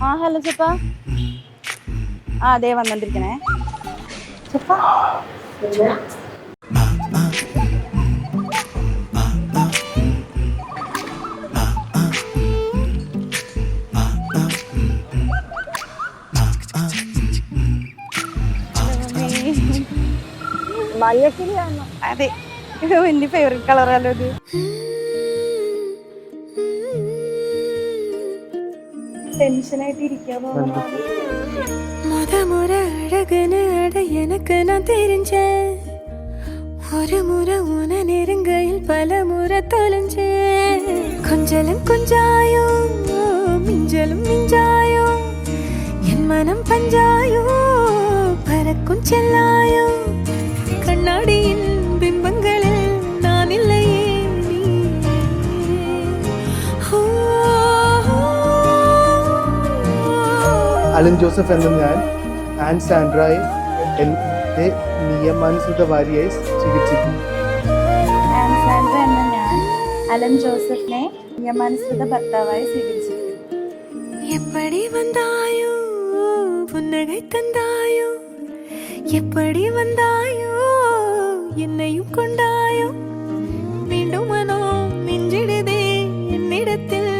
ആ ഹലോ ചെപ്പാ. ആ അതെ വന്നോണ്ടിരിക്കണേ ചെപ്പാ. മഞ്ഞക്കിളിയാണോ? അതെ, എന്റെ ഫേവറേറ്റ് കളറല്ലോ ഇത്. ടെൻഷനായിട്ട് ഇരിക്കാമോ? முறை அழகுன்னு அட எனக்கு நான் தெரிஞ்சேன். ஒரு முறை உன நெருங்கையில் பல முறை தொலைஞ்சேன். கொஞ்சலும் கொஞ்சாயோ மிஞ்சலும் மிஞ்சாயோ என் மனம் பஞ்சாயோ பறக்கும் செல்லாயோ கண்ணாடியின் பிம்பங்களில் நான் இல்லையே நீ. അലൻ ജോസഫ് എന്ന ഞാൻ ആൻ സാൻഡ്രയെ എൻ്റെ നിയമാനുസൃത ഭാര്യയായി ചികിത്സിക്കുന്നു. ആൻസാൻഡ്ര എന്ന ഞാൻ അലൻ ജോസഫിനെ നിയമാനുസൃത ഭർത്താവായി സ്വീകരിച്ചിരിക്കുന്നു. எப்படி வந்தாயோ புன்னகை தந்தாயோ எப்படி வந்தாயோ என்னையும் கொண்டாயோ மீண்டும் மனோ நெஞ்சிடுதே என்னிடத்தில்